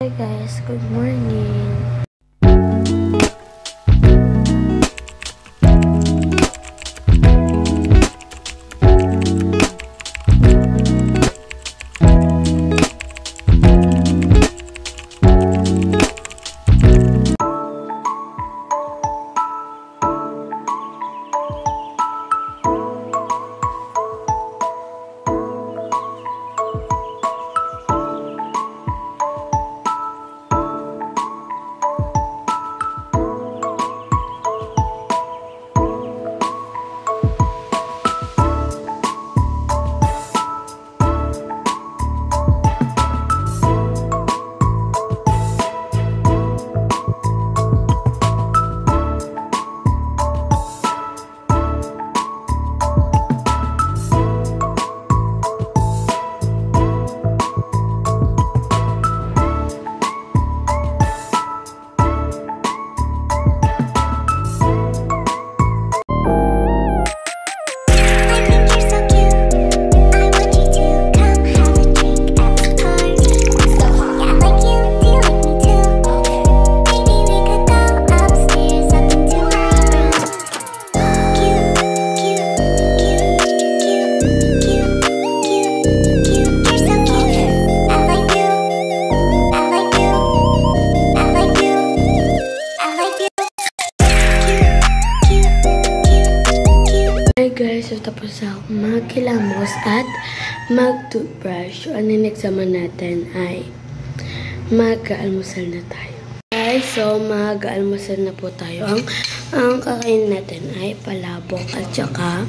Hi guys, good morning. Guys, so tapos ako magkilamos at mag-toothbrush. So, ang next naman natin ay mag-almusal na tayo. Guys, so mag-almusal na po tayo. Ang kakain natin ay palabok at saka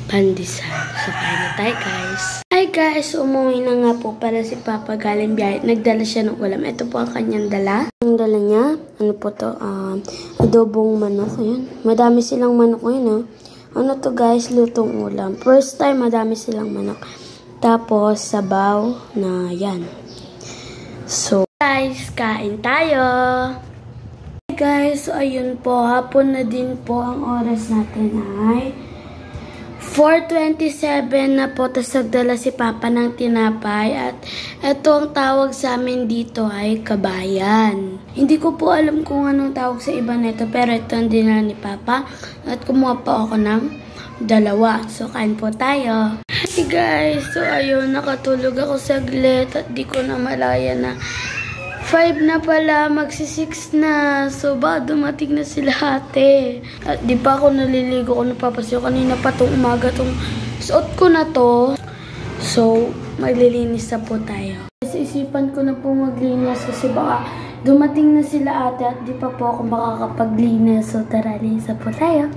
pandesal. So, kain na tayo guys. Hi guys, umuwi na nga po para si Papa galing biyahe. Nagdala siya ng ulam. Ito po ang kanyang dala. Ang dala niya, ano po to? Adobong manok. Ayan. Madami silang manok ngayon Ano to guys, lutong ulam. First time, madami silang manok. Tapos, sabaw na yan. So, guys, kain tayo! Hey guys, so ayun po, hapon na din po ang oras natin ay 4:27 na po, tas nagdala si Papa ng tinapay at ito ang tawag sa amin dito ay kabayan. Hindi ko po alam kung anong tawag sa iba nito pero ito ang dinala ni Papa at kumuha pa ako ng dalawa. So, kain po tayo. Hey guys, so ayun, nakatulog ako saglit at di ko na malaya na 5 na pala, magsi-6 na. So, ba, dumating na sila ate. At di pa ako naliligo ko napapasyo. Kanina pa itong umaga, itong suot ko na to. So, maglilinis na po tayo. Kasi isipan ko na po maglinis kasi baka dumating na sila ate at di pa po ako makakapaglinis. So, tara, linis na po tayo.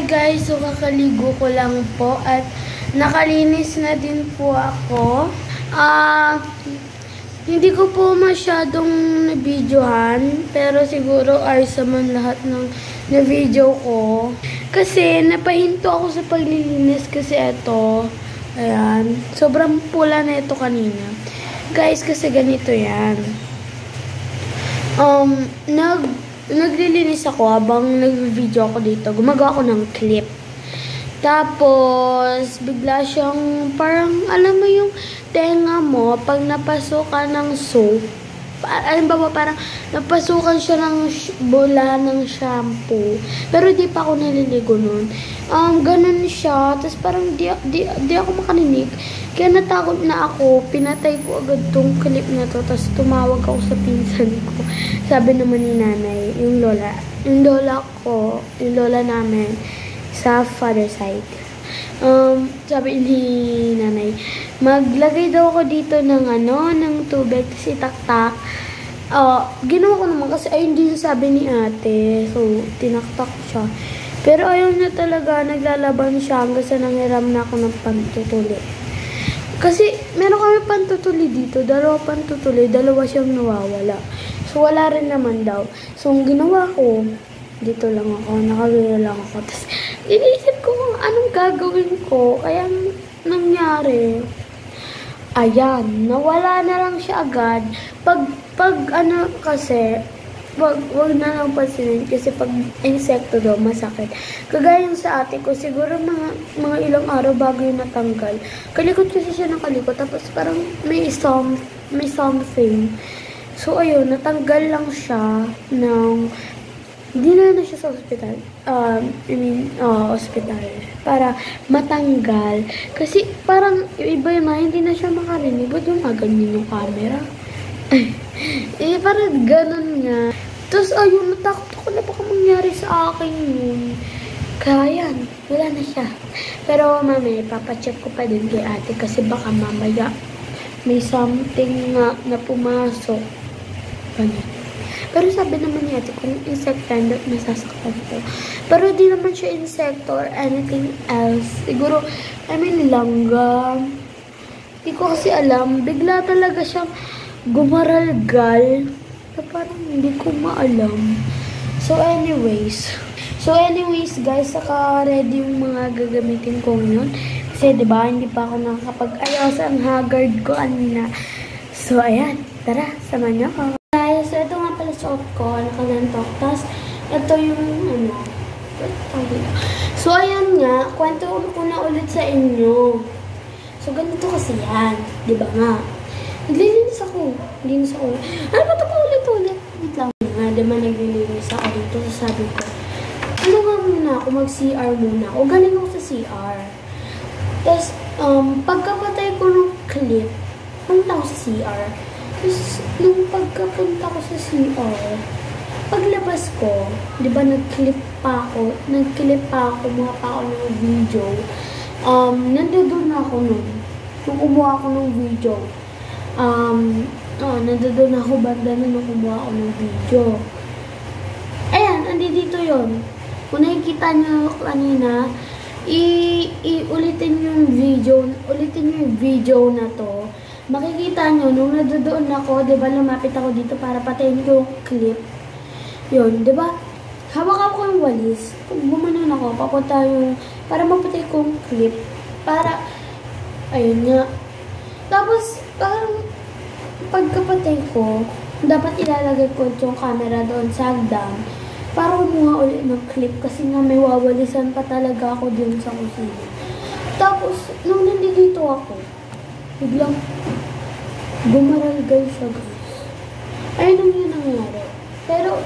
Guys, so kakaligo ko lang po at nakalinis na din po ako. Hindi ko po masyadong na-videohan, pero siguro ayos naman lahat ng na-video ko. Kasi napahinto ako sa paglilinis kasi ito, ayan, sobrang pula na ito kanina. Guys, kasi ganito yan. Naglilinis ako habang nag-video ako dito. Gumagawa ako ng clip. Tapos, bigla siyang parang, alam mo yung tenga mo, pag napasukan ng soap, alam ba parang napasukan siya ng bola ng shampoo. Pero di pa ako naliligo nun. Ganun siya. Tapos parang di ako makaninig. Kaya natakot na ako. Pinatay ko agad tong clip na to. Tapos tumawag ako sa pinsan ko. Sabi naman ni nanay, yung lola namin sa father side. Sabi ni nanay, maglagay daw ako dito ng ng tubig, tapos itaktak. Ginawa ko naman kasi ayun din sabi ni ate. So, tinaktak siya. Pero ayaw niya talaga, naglalaban siya hanggang sa nanghiram na ako ng pantutuli. Kasi meron kami pantutuli dito, dalawa siyang nawawala. So, wala rin naman daw. So, ang ginawa ko, dito lang ako, nakagaya lang ako. Tapos, iniisip ko kung anong gagawin ko. Kaya, nangyari, ayan, nawala na lang siya agad. Pag kasi, wag na lang pansinin kasi pag insekto daw, masakit. Kagaya yung sa ate ko, siguro mga ilang araw bago yung natanggal. Kalikot kasi siya ng kalikot, tapos parang may something. So, ayun, natanggal lang siya ng, hindi na siya sa ospital. Ospital. Para matanggal. Kasi parang yung iba yun hindi na siya makarinig. Ba't yung ganyan yung camera? Parang ganun nga. Tapos, ayun, natakot ako na baka mangyari sa akin yun. Kaya yan, wala na siya. Pero mamaya, papacheck ko pa din kay ate kasi baka mamaya may something nga na pumasok. Ganun. Pero sabi naman niya ate, kung insectanda, nasasaktan ko. Pero di naman siya insect or anything else. Siguro, langgam. Di ko kasi alam. Bigla talaga siyang gumaralgal. Na parang hindi ko maalam. So anyways, guys, saka ready yung mga gagamitin ko yun. Kasi, diba, hindi pa ako nakakapag-ayos ang haggard ko kanina. So, ayan. Tara, samahan niyo ako. Guys, so ito nga pala suot ko. Nakagantok. Tapos, ito yung, So, ayan nga. Kwento ko na ulit sa inyo. So, ganito kasi yan. Diba nga? Naglilinis ako. Ano ba ito pa ulit-ulit? Wait lang nga. Diba naglilinis ako dito. So, sabi ko, ano nga muna ako? Mag-CR muna ako. Galing ako sa CR. Tapos, pagkapatay ko ng clip, punta ako sa CR. Tapos, nung pagkapunta ko sa CR, paglabas ko, di ba nag-clip pa ako, kumuha pa ako ng video. Nandoon ako nun. Nung kumuha ako ng video. Nandoon ako banda na nung kumuha ako ng video. Ayan, andito yun. Kung nakikita nyo kanina, ulitin yung video na to. Makikita nyo, nung nadoon ako, diba, lumapit ako dito para patayin ko yung clip. Yun, diba? Hawak ako yung walis. Bumanon ako, papunta yung, para mapatay ko yung clip. Para, ayun nga. Tapos, parang, pagkapatay ko, dapat ilalagay ko yung camera doon sa hagdan. Para kumuha ulit ng clip kasi nga may wawalisan pa talaga ako dun sa kusina. Tapos, nung nandito ako, biglang gumaralgal siya, guys. Ayun yung nangyari. Pero,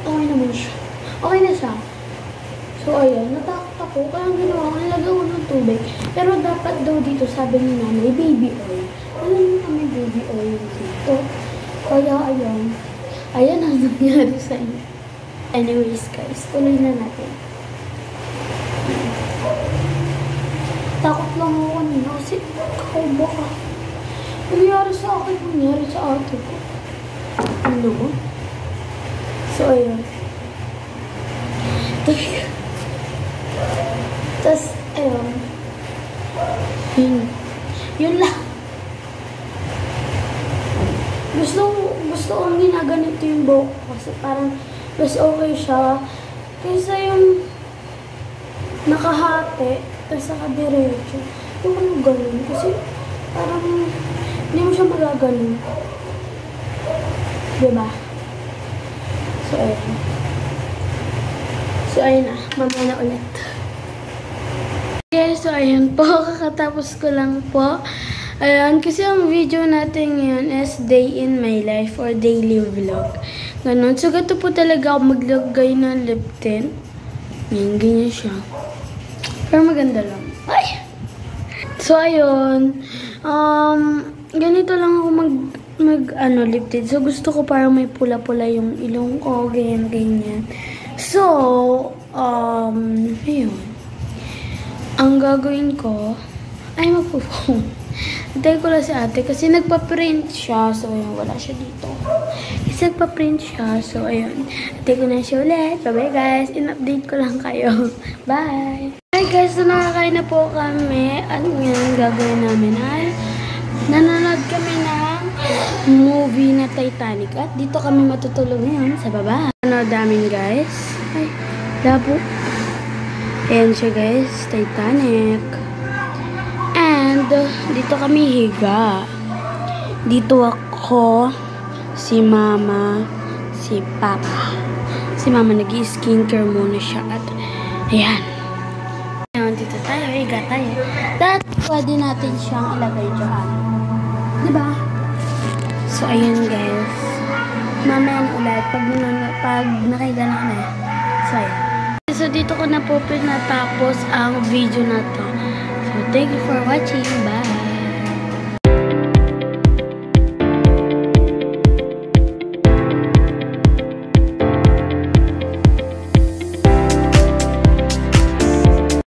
okay naman siya. Okay na siya. So, ayun, natakot ako. Kaya ginawa ko, nilagay ko ng tubig. Pero dapat daw dito, sabi ni nanay, baby oil. Alam niyo kami baby oil dito. Kaya, ayun. Ayan ang nangyari sa inyo. Anyways, guys, tuloy na natin. Takot lang ako kanina kasi kakaubo ka. Nangyari sa akin, nangyari sa ate ko. Ano? So, ayun. Tapos, ayun. Yun lang. Gusto kong ginaganito yung buhok ko kasi parang mas okay siya kaysa yung nakahati tapos nakadiretso. Yung ano ganun kasi parang hindi mo siya magaganon. Diba? So, ayun. So, ayun na. Mamaya na ulit. Okay, so ayun po. Kakatapos ko lang po. Ayan, kasi ang video natin ngayon is day in my life or daily vlog. Ganon. So, gato po talaga ako maglagay ng lip tint. Yan, ganyan siya. Pero maganda lang. Ay! So, ayun. Ganito lang ako lip tint. So, gusto ko parang may pula-pula yung ilong ko. Ganyan. So, ayun. Ang gagawin ko ay magpo-phone. Hintay ko lang si ate kasi nagpa-print siya. So, ayun, wala siya dito. Kasi nagpa-print siya. So, ayun. Hintay ko na siya ulit. Bye-bye, guys. In-update ko lang kayo. Bye! Hi, guys. So, nakakain na po kami. At ngayon, gagawin namin ay nanonood kami ng movie na Titanic. At dito kami matutulog ngayon sa baba. Nanonood namin, guys. Ay, labo. Ayan siya, guys. Titanic. And, dito kami higa. Dito ako, si mama, si si Papa. Si Mama nag-skincare muna siya at ayan. Ngayon, dito tayo, higa tayo. Dahil pwede natin siyang ilagay dyan. Diba? So, ayun guys. Mamaya na ulit pag nakahiga na kami. So, ayan. So, dito ko na po pinatapos ang video na to. So, thank you for watching. Bye!